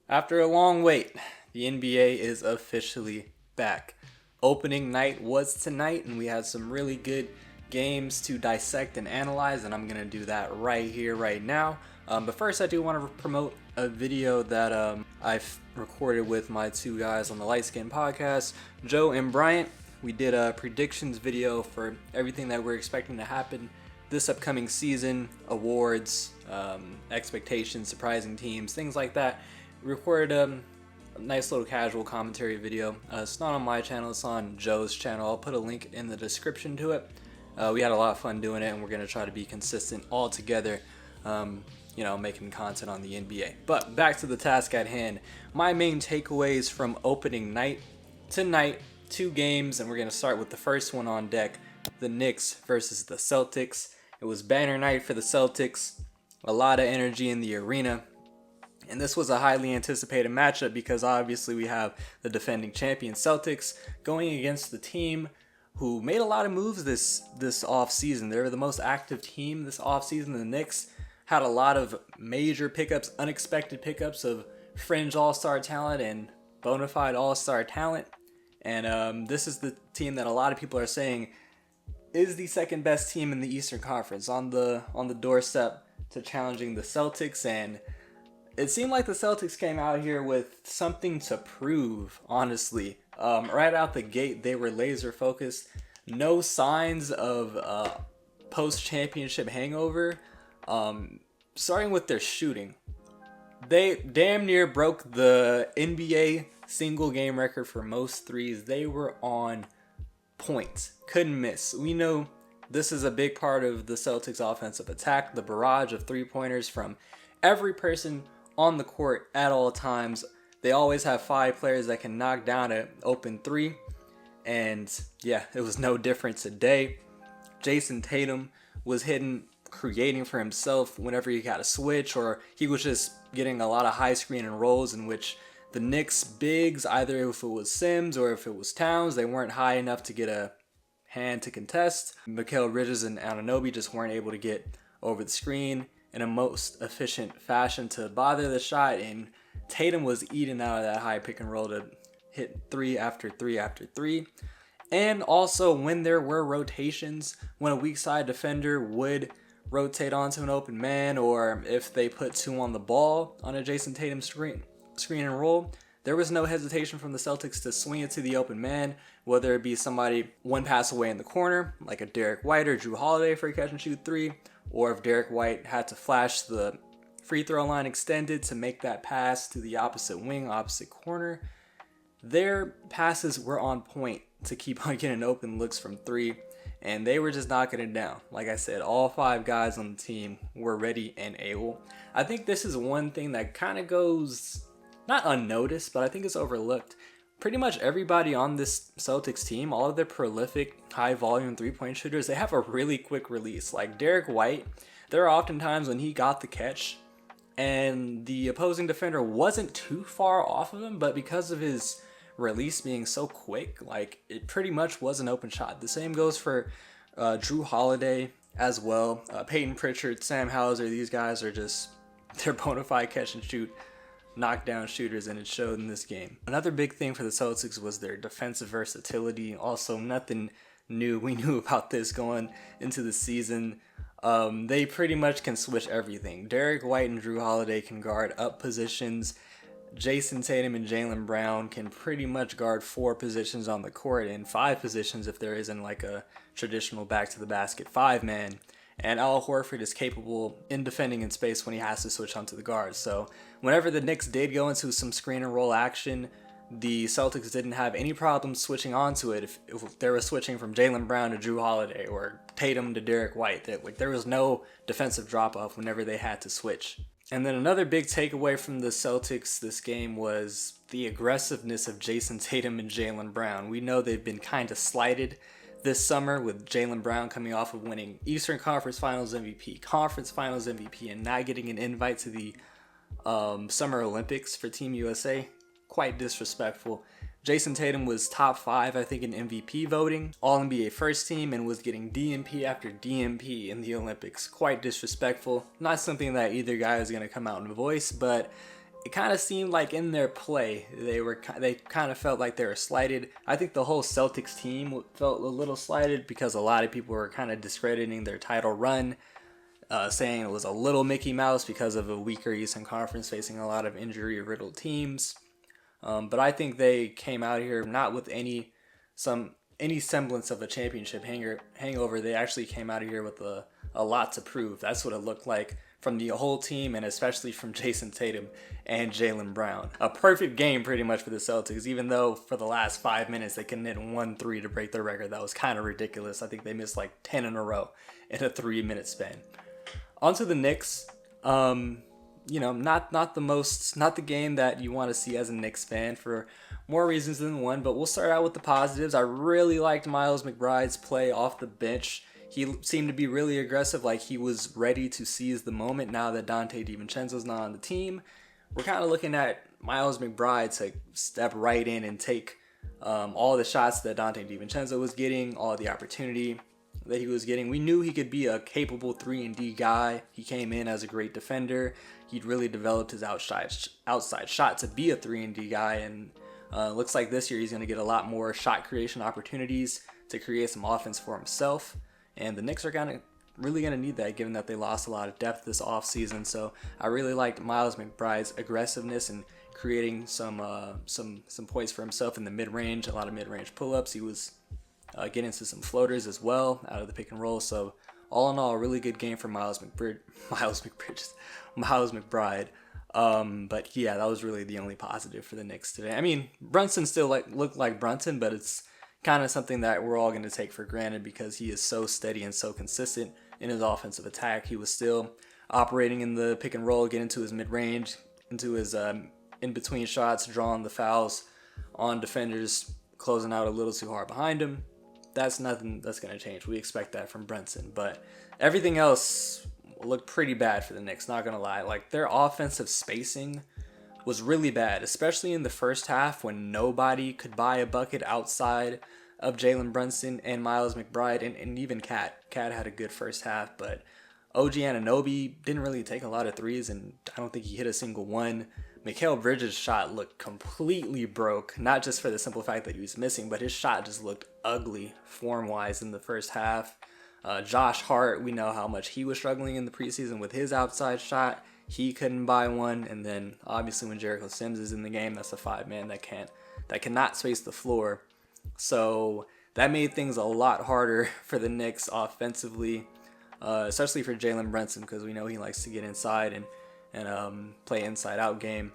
After a long wait, the NBA is officially back. Opening night was tonight, and we had some really good games to dissect and analyze, and I'm going to do that right here, right now. But first, I do want to promote a video that I've recorded with my two guys on the Light Skin podcast, Joe and Bryant. We did a predictions video for everything that we're expecting to happen this upcoming season, awards, expectations, surprising teams, things like that. We recorded a nice little casual commentary video. It's not on my channel, it's on Joe's channel. I'll put a link in the description to it. We had a lot of fun doing it, and we're going to try to be consistent all together, making content on the NBA. But back to the task at hand. My main takeaways from opening night tonight, two games, and we're going to start with the first one on deck, the Knicks versus the Celtics. It was banner night for the Celtics, a lot of energy in the arena. And this was a highly anticipated matchup because obviously we have the defending champion Celtics going against the team who made a lot of moves this offseason. They were the most active team this offseason. The Knicks had a lot of major pickups, unexpected pickups of fringe all-star talent and bona fide all-star talent. And this is the team that a lot of people are saying is the second best team in the Eastern Conference, on the doorstep to challenging the Celtics. And it seemed like the Celtics came out here with something to prove, honestly. Right out the gate, they were laser focused. No signs of post-championship hangover. Starting with their shooting. They damn near broke the NBA single game record for most threes. They were on point. Couldn't miss. We know this is a big part of the Celtics offensive attack. The barrage of three-pointers from every person on the court at all times. They always have five players that can knock down an open three. And yeah, it was no different today. Jason Tatum was creating for himself whenever he got a switch, or he was just getting a lot of high screen and rolls in which the Knicks bigs, either if it was Sims or if it was Towns, they weren't high enough to get a hand to contest. Mikal Bridges and Anunoby just weren't able to get over the screen in a most efficient fashion to bother the shot, and Tatum was eating out of that high pick and roll to hit three after three after three. And also when there were rotations, when a weak side defender would rotate onto an open man, or if they put two on the ball on a Jason Tatum screen and roll, there was no hesitation from the Celtics to swing it to the open man, whether it be somebody one pass away in the corner, like a Derek White or Drew Holiday for a catch and shoot three, or if Derek White had to flash the free throw line extended to make that pass to the opposite wing, opposite corner. Their passes were on point to keep on getting open looks from three, and they were just knocking it down. Like I said, all five guys on the team were ready and able. I think this is one thing that kind of goes not unnoticed, but I think it's overlooked. Pretty much everybody on this Celtics team, all of their prolific, high-volume three-point shooters, they have a really quick release. Like Derek White, there are often times when he got the catch, and the opposing defender wasn't too far off of him, but because of his release being so quick, like it pretty much was an open shot. The same goes for Drew Holiday as well. Peyton Pritchard, Sam Hauser, these guys are just, they're bona fide catch and shoot knockdown shooters, and it showed in this game. Another big thing for the Celtics was their defensive versatility. Also, nothing new. We knew about this going into the season. They pretty much can switch everything. Derek White and Drew Holiday can guard up positions. Jason Tatum and Jaylen Brown can pretty much guard four positions on the court, and five positions if there isn't like a traditional back to the basket five man. And Al Horford is capable in defending in space when he has to switch onto the guards. So whenever the Knicks did go into some screen and roll action, the Celtics didn't have any problem switching onto it if they were switching from Jaylen Brown to Drew Holiday or Tatum to Derek White. There was no defensive drop-off whenever they had to switch. And then another big takeaway from the Celtics this game was the aggressiveness of Jason Tatum and Jaylen Brown. We know they've been kind of slighted this summer, with Jaylen Brown coming off of winning Eastern Conference Finals MVP, Conference Finals MVP, and not getting an invite to the Summer Olympics for Team USA. Quite disrespectful. Jason Tatum was top 5, I think, in MVP voting, All-NBA first team, and was getting DNP after DNP in the Olympics. Quite disrespectful. Not something that either guy is going to come out and voice, but it kind of seemed like in their play they kind of felt like they were slighted. I think the whole Celtics team felt a little slighted because a lot of people were kind of discrediting their title run, saying it was a little Mickey Mouse because of a weaker Eastern Conference facing a lot of injury-riddled teams. But I think they came out here not with any semblance of a championship hangover. They actually came out of here with a lot to prove. That's what it looked like from the whole team, and especially from Jason Tatum and Jaylen Brown. A perfect game pretty much for the Celtics, even though for the last 5 minutes they couldn't hit 1 3 to break their record. That was kind of ridiculous. I think they missed like 10 in a row in a 3-minute span. On to the Knicks. Not the game that you want to see as a Knicks fan for more reasons than one, but we'll start out with the positives. I really liked Miles McBride's play off the bench. He seemed to be really aggressive, like he was ready to seize the moment now that Donte DiVincenzo's not on the team. We're kind of looking at Miles McBride to step right in and take all the shots that Donte DiVincenzo was getting, all the opportunity that he was getting. We knew he could be a capable 3-and-D guy. He came in as a great defender. He'd really developed his outside shot to be a 3-and-D guy, and looks like this year he's going to get a lot more shot creation opportunities to create some offense for himself. And the Knicks are really going to need that, given that they lost a lot of depth this offseason. So I really liked Miles McBride's aggressiveness and creating some points for himself in the mid-range, a lot of mid-range pull-ups. He was getting into some floaters as well out of the pick and roll. So all in all, a really good game for Miles McBride. But yeah, that was really the only positive for the Knicks today. I mean, Brunson still looked like Brunson, but it's kind of something that we're all going to take for granted because he is so steady and so consistent in his offensive attack. He was still operating in the pick and roll, getting to his mid-range, into his in-between shots, drawing the fouls on defenders, closing out a little too hard behind him. That's nothing that's going to change. We expect that from Brunson. But everything else looked pretty bad for the Knicks, not going to lie. Like, their offensive spacing was really bad, especially in the first half when nobody could buy a bucket outside of Jalen Brunson and Miles McBride and even Cat. Cat had a good first half, but OG Anunoby didn't really take a lot of threes, and I don't think he hit a single one. Mikal Bridges' shot looked completely broke, not just for the simple fact that he was missing, but his shot just looked ugly form-wise in the first half. Josh Hart, we know how much he was struggling in the preseason with his outside shot. He couldn't buy one, and then obviously when Jericho Sims is in the game, that's a 5-man that cannot space the floor. So that made things a lot harder for the Knicks offensively, especially for Jalen Brunson, because we know he likes to get inside and play inside-out game.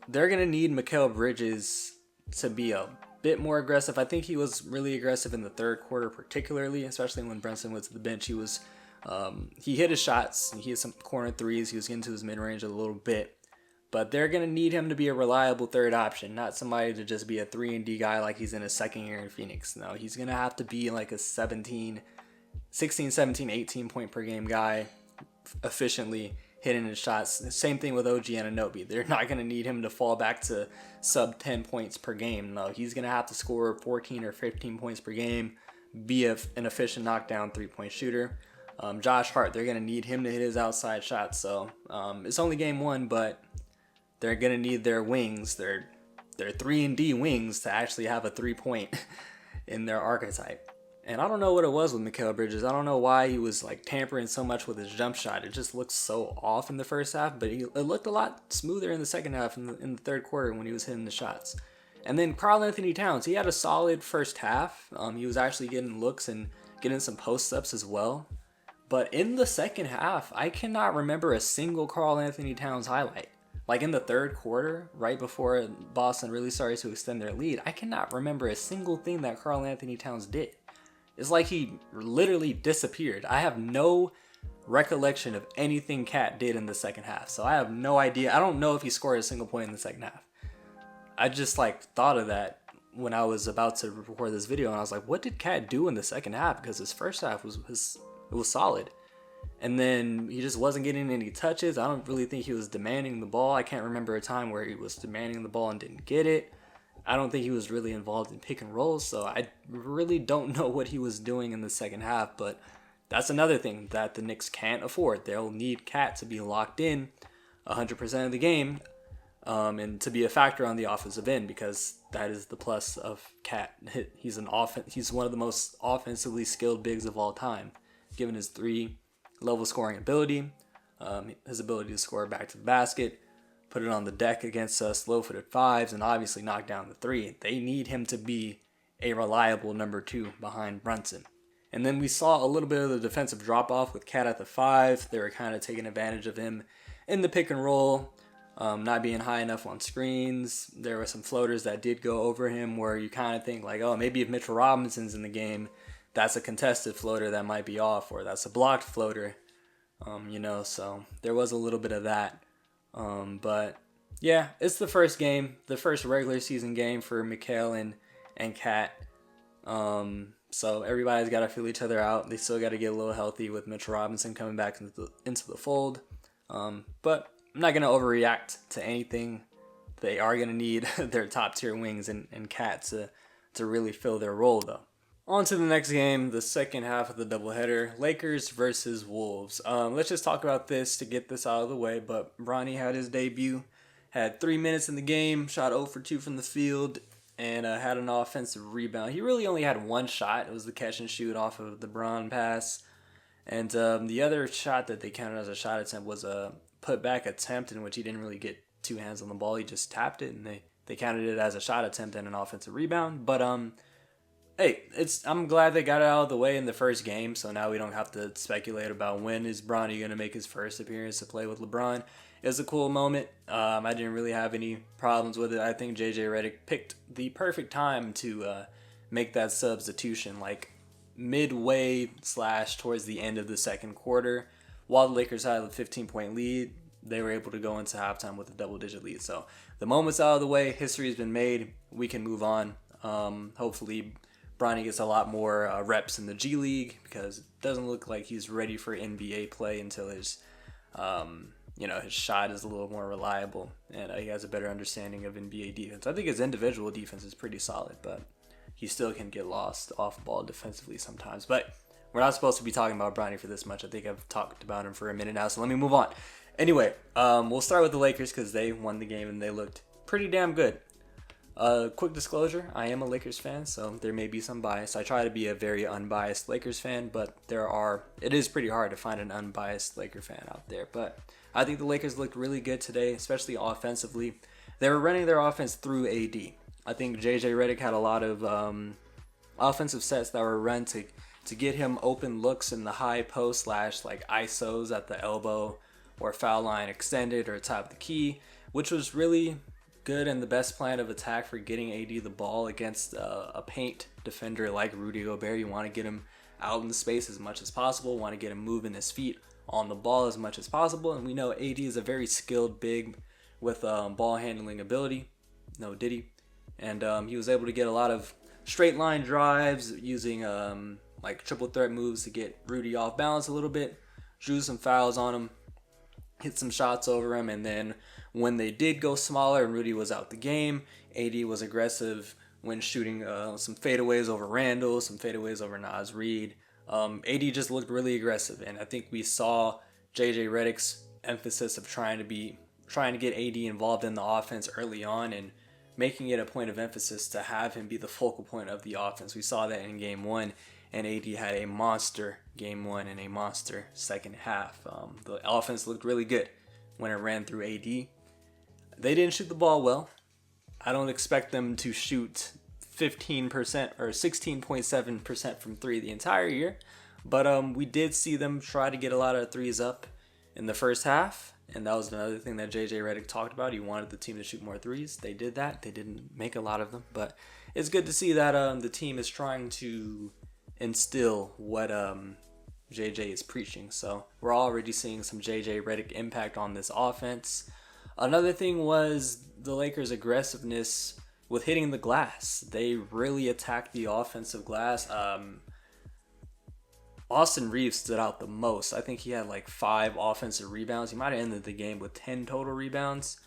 They're going to need Mikal Bridges to be a bit more aggressive. I think he was really aggressive in the third quarter particularly, especially when Brunson went to the bench. He hit his shots. He hit some corner threes. He was getting to his mid-range a little bit. But they're going to need him to be a reliable third option, not somebody to just be a 3-and-D guy like he's in his second year in Phoenix. No, he's going to have to be like a 16, 17, 18 point per game guy, efficiently hitting his shots. Same thing with OG Anunoby. They're not going to need him to fall back to sub 10 points per game. No, he's going to have to score 14 or 15 points per game, be an efficient knockdown 3-point shooter. Josh Hart, they're going to need him to hit his outside shots. So it's only game one, but they're going to need their wings, their 3-and-D wings, to actually have a 3-point in their archetype. And I don't know what it was with Mikal Bridges. I don't know why he was like tampering so much with his jump shot. It just looked so off in the first half, but it looked a lot smoother in the second half, in the third quarter when he was hitting the shots. And then Karl-Anthony Towns, he had a solid first half. He was actually getting looks and getting some post-ups as well. But in the second half, I cannot remember a single Karl-Anthony Towns highlight. Like in the third quarter, right before Boston really started to extend their lead, I cannot remember a single thing that Karl-Anthony Towns did. It's like he literally disappeared. I have no recollection of anything Cat did in the second half. So I have no idea. I don't know if he scored a single point in the second half. I just thought of that when I was about to record this video, and I was like, what did Cat do in the second half? Because his first half was solid. And then he just wasn't getting any touches. I don't really think he was demanding the ball. I can't remember a time where he was demanding the ball and didn't get it. I don't think he was really involved in pick and rolls, so I really don't know what he was doing in the second half, but that's another thing that the Knicks can't afford. They'll need Cat to be locked in 100% of the game and to be a factor on the offensive end, because that is the plus of Cat. He's one of the most offensively skilled bigs of all time, given his 3-level scoring ability, his ability to score back to the basket, put it on the deck against slow-footed fives, and obviously knock down the 3. They need him to be a reliable number 2 behind Brunson. And then we saw a little bit of the defensive drop-off with Cat at the 5. They were kind of taking advantage of him in the pick and roll, not being high enough on screens. There were some floaters that did go over him where you kind of think like, oh, maybe if Mitchell Robinson's in the game, that's a contested floater that might be off, or that's a blocked floater, so there was a little bit of that. But yeah, it's the first game, the first regular season game for Mikal and Cat. So everybody's got to feel each other out. They still got to get a little healthy with Mitchell Robinson coming back into the fold. But I'm not going to overreact to anything. They are going to need their top tier wings and Cat to really fill their role, though. On to the next game, the second half of the doubleheader, Lakers versus Wolves. Let's just talk about this to get this out of the way. But Bronny had his debut, had 3 minutes in the game, shot 0 for 2 from the field, and had an offensive rebound. He really only had one shot. It was the catch and shoot off of the Bron pass. And the other shot that they counted as a shot attempt was a put-back attempt in which he didn't really get 2 hands on the ball. He just tapped it, and they counted it as a shot attempt and an offensive rebound. But hey, I'm glad they got it out of the way in the first game, so now we don't have to speculate about when is Bronny going to make his first appearance to play with LeBron. It was a cool moment. I didn't really have any problems with it. I think JJ Redick picked the perfect time to make that substitution, like midway / towards the end of the second quarter. While the Lakers had a 15-point lead, they were able to go into halftime with a double-digit lead. So the moment's out of the way. History's been made. We can move on. Hopefully Bronny gets a lot more reps in the G League, because it doesn't look like he's ready for NBA play until his shot is a little more reliable and he has a better understanding of NBA defense. I think his individual defense is pretty solid, but he still can get lost off ball defensively sometimes. But we're not supposed to be talking about Bronny for this much. I think I've talked about him for a minute now, so let me move on. Anyway, we'll start with the Lakers because they won the game and they looked pretty damn good. Quick disclosure, I am a Lakers fan, so there may be some bias. I try to be a very unbiased Lakers fan, but it is pretty hard to find an unbiased Laker fan out there. But I think the Lakers looked really good today, especially offensively. They were running their offense through AD. I think JJ Redick had a lot of offensive sets that were run to get him open looks in the high post / like ISOs at the elbow or foul line extended or top of the key, which was really good and the best plan of attack for getting AD the ball against a paint defender like Rudy Gobert. You want to get him out in space as much as possible, want to get him moving his feet on the ball as much as possible, and we know AD is a very skilled big with ball handling ability, no Diddy, and he was able to get a lot of straight line drives using like triple threat moves to get Rudy off balance a little bit, drew some fouls on him, hit some shots over him, and then when they did go smaller and Rudy was out the game, AD was aggressive when shooting some fadeaways over Randall, some fadeaways over Naz Reid. AD just looked really aggressive, and I think we saw JJ Redick's emphasis of trying to get AD involved in the offense early on and making it a point of emphasis to have him be the focal point of the offense. We saw that in Game 1, and AD had a monster Game 1 and a monster second half. The offense looked really good when it ran through AD. They didn't shoot the ball well. I don't expect them to shoot 15% or 16.7% from 3 the entire year, but we did see them try to get a lot of threes up in the first half, and that was another thing that JJ Redick talked about. He wanted the team to shoot more threes. They did that. They didn't make a lot of them, but it's good to see that the team is trying to instill what JJ is preaching. So we're already seeing some JJ Redick impact on this offense. Another thing was the Lakers' aggressiveness with hitting the glass. They really attacked the offensive glass. Austin Reeves stood out the most. I think he had like 5 offensive rebounds. He might have ended the game with 10 total rebounds.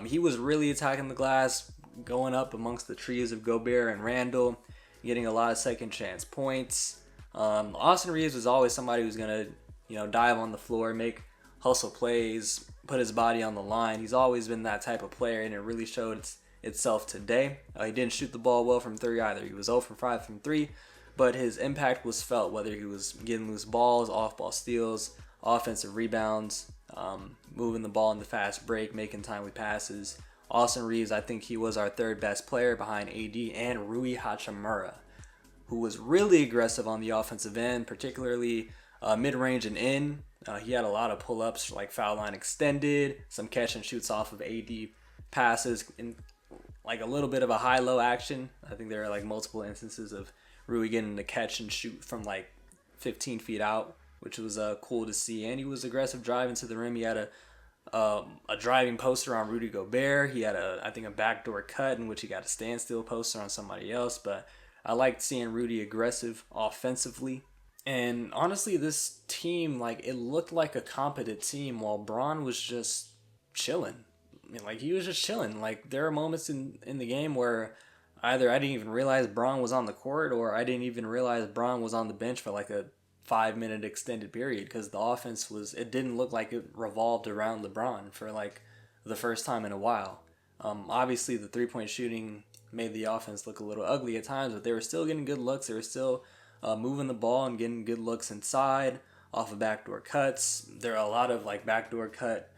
He was really attacking the glass, going up amongst the trees of Gobert and Randall, getting a lot of second chance points. Austin Reeves was always somebody who's going to, dive on the floor, make hustle plays, put his body on the line. He's always been that type of player, and it really showed itself today. He didn't shoot the ball well from three either. He was 0 for 5 from three, but his impact was felt, whether he was getting loose balls, off-ball steals, offensive rebounds, moving the ball in the fast break, making timely passes. Austin Reeves, I think he was our third best player behind AD and Rui Hachimura, who was really aggressive on the offensive end, particularly mid-range and in. He had a lot of pull-ups, like foul line extended, some catch and shoots off of AD passes, and like a little bit of a high-low action. I think there are like multiple instances of Rui getting the catch and shoot from like 15 feet out, which was cool to see. And he was aggressive driving to the rim. He had a driving poster on Rudy Gobert. He had I think a backdoor cut in which he got a standstill poster on somebody else. But I liked seeing Rudy aggressive offensively. And honestly, this team, like, it looked like a competent team while Bron was just chilling. I mean, like, he was just chilling. Like, there are moments in the game where either I didn't even realize Bron was on the court, or I didn't even realize Bron was on the bench for like a 5-minute extended period, because the offense it didn't look like it revolved around LeBron for like the first time in a while. Obviously, the 3-point shooting made the offense look a little ugly at times, but they were still getting good looks. They were still moving the ball and getting good looks inside off of backdoor cuts. There are a lot of like backdoor cut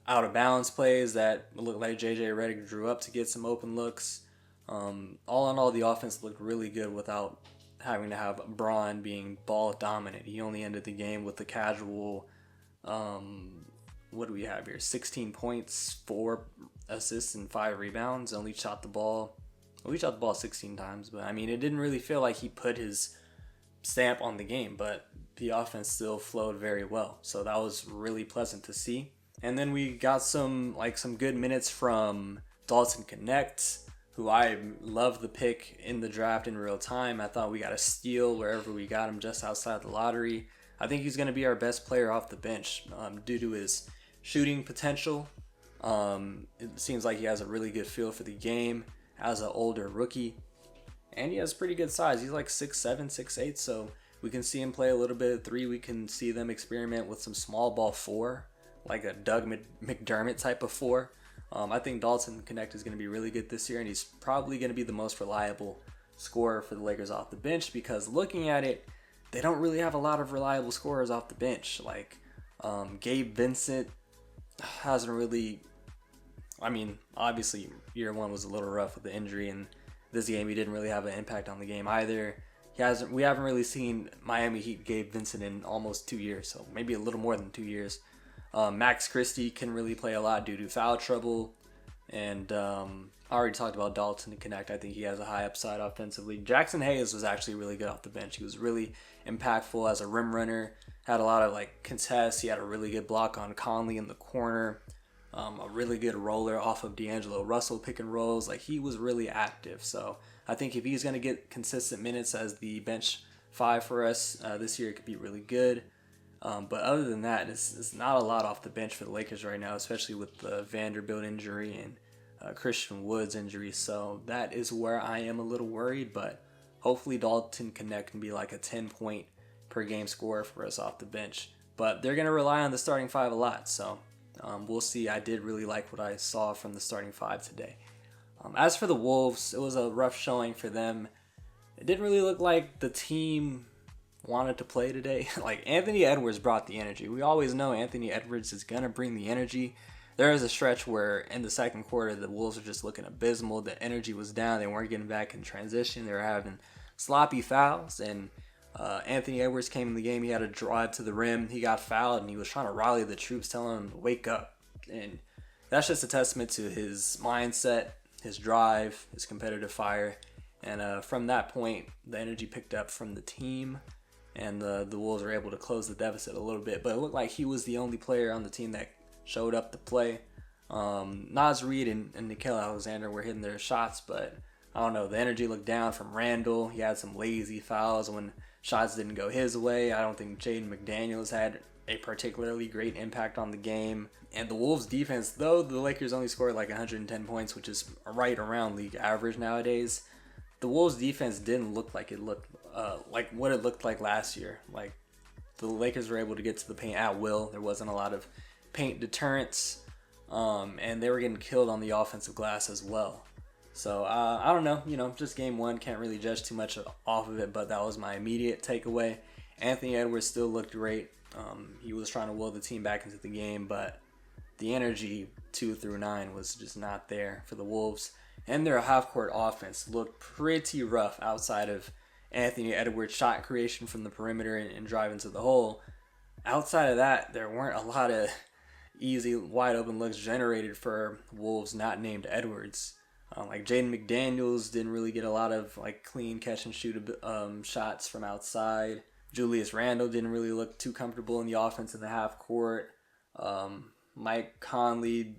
out of bounds plays that looked like JJ Redick drew up to get some open looks. All in all, the offense looked really good without having to have Bron being ball dominant. He only ended the game with the casual, what do we have here? 16 points, 4 assists, and 5 rebounds. Only shot the ball 16 times, but I mean, it didn't really feel like he put his stamp on the game, but the offense still flowed very well. So that was really pleasant to see. And then we got some good minutes from Dalton Knecht, who I love the pick in the draft in real time. I thought we got a steal wherever we got him, just outside the lottery. I think he's going to be our best player off the bench due to his shooting potential. It seems like he has a really good feel for the game as an older rookie. And he has pretty good size. He's like 6'7", 6'8", so we can see him play a little bit of 3. We can see them experiment with some small ball 4, like a Doug McDermott type of 4. I think Dalton Knecht is going to be really good this year, and he's probably going to be the most reliable scorer for the Lakers off the bench, because looking at it, they don't really have a lot of reliable scorers off the bench. Like Gabe Vincent hasn't really, I mean, obviously year 1 was a little rough with the injury, and this game he didn't really have an impact on the game either. We haven't really seen Miami Heat Gabe Vincent in almost 2 years, so maybe a little more than 2 years. Max Christie can really play a lot due to foul trouble. And I already talked about Dalton Knecht. I think he has a high upside offensively. Jackson Hayes was actually really good off the bench. He was really impactful as a rim runner. Had a lot of like contests. He had a really good block on Conley in the corner. A really good roller off of D'Angelo Russell pick and rolls. Like, he was really active. So I think if he's going to get consistent minutes as the bench 5 for us this year, it could be really good. But other than that, it's not a lot off the bench for the Lakers right now, especially with the Vanderbilt injury and Christian Wood's injury. So that is where I am a little worried, but hopefully Dalton Knecht can be like a 10-point per game scorer for us off the bench. But they're going to rely on the starting 5 a lot, so we'll see. I did really like what I saw from the starting 5 today. As for the Wolves, it was a rough showing for them. It didn't really look like the team wanted to play today. Like, Anthony Edwards brought the energy. We always know Anthony Edwards is going to bring the energy. There was a stretch where in the second quarter, the Wolves were just looking abysmal. The energy was down. They weren't getting back in transition. They were having sloppy fouls. And Anthony Edwards came in the game. He had a drive to the rim. He got fouled, and he was trying to rally the troops, telling them to wake up. And that's just a testament to his mindset, his drive, his competitive fire. And from that point, the energy picked up from the team. And the Wolves were able to close the deficit a little bit. But it looked like he was the only player on the team that showed up to play. Naz Reid and Nickeil Alexander were hitting their shots, but I don't know. The energy looked down from Randall. He had some lazy fouls when shots didn't go his way. I don't think Jaden McDaniels had a particularly great impact on the game. And the Wolves defense, though the Lakers only scored like 110 points, which is right around league average nowadays, the Wolves defense didn't look like it looked like what it looked like last year. Like, the Lakers were able to get to the paint at will. There wasn't a lot of paint deterrence, and they were getting killed on the offensive glass as well. So I don't know, just game one, can't really judge too much off of it, but that was my immediate takeaway. Anthony Edwards still looked great. He was trying to will the team back into the game, but the energy 2 through 9 was just not there for the Wolves. And their half-court offense looked pretty rough outside of Anthony Edwards' shot creation from the perimeter and driving to the hole. Outside of that, there weren't a lot of easy, wide-open looks generated for Wolves not named Edwards. Like Jaden McDaniels didn't really get a lot of clean catch-and-shoot shots from outside. Julius Randle didn't really look too comfortable in the offense in the half-court. Mike Conley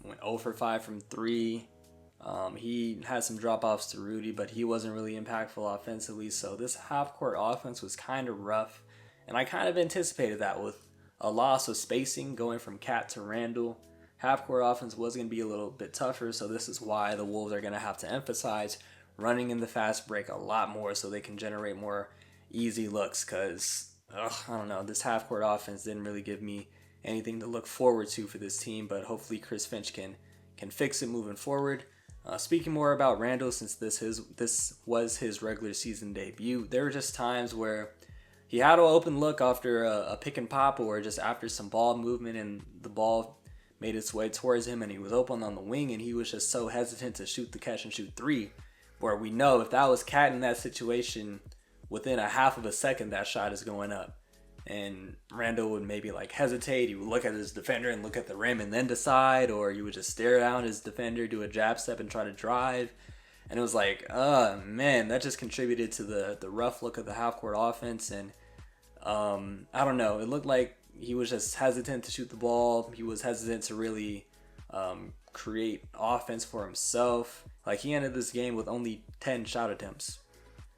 went 0 for 5 from 3. He had some drop-offs to Rudy, but he wasn't really impactful offensively. So this half-court offense was kind of rough. And I kind of anticipated that with a loss of spacing going from Cat to Randle. Half-court offense was going to be a little bit tougher, so this is why the Wolves are going to have to emphasize running in the fast break a lot more so they can generate more easy looks because, I don't know, this half-court offense didn't really give me anything to look forward to for this team, but hopefully Chris Finch can fix it moving forward. Speaking more about Randle, since this was his regular season debut, there were just times where he had an open look after a pick and pop or just after some ball movement and the ball made its way towards him and he was open on the wing and he was just so hesitant to shoot the catch and shoot three, where we know if that was Cat in that situation, within a half of a second that shot is going up. And Randle would maybe hesitate, he would look at his defender and look at the rim and then decide, or you would just stare down his defender, do a jab step and try to drive. And it was man, that just contributed to the rough look of the half-court offense. And I don't know, it looked like he was just hesitant to shoot the ball. He was hesitant to really create offense for himself. He ended this game with only 10 shot attempts.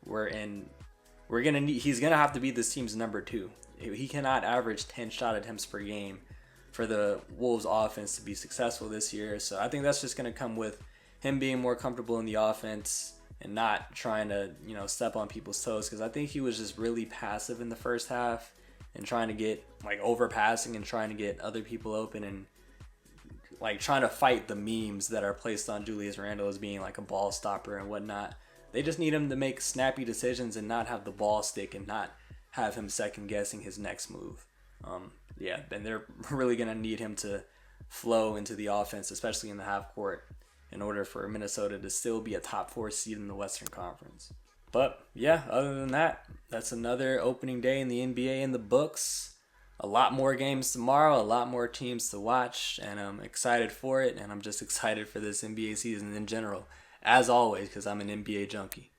He's gonna have to be this team's number 2. He cannot average 10 shot attempts per game for the Wolves offense to be successful this year. So I think that's just gonna come with him being more comfortable in the offense and not trying to, step on people's toes. Because I think he was just really passive in the first half and trying to get overpassing and trying to get other people open and trying to fight the memes that are placed on Julius Randle as being a ball stopper and whatnot. They just need him to make snappy decisions and not have the ball stick and not have him second guessing his next move. And they're really going to need him to flow into the offense, especially in the half court, in order for Minnesota to still be a top 4 seed in the Western Conference. But yeah, other than that, that's another opening day in the NBA in the books. A lot more games tomorrow, a lot more teams to watch, and I'm excited for it, and I'm just excited for this NBA season in general, as always, because I'm an NBA junkie.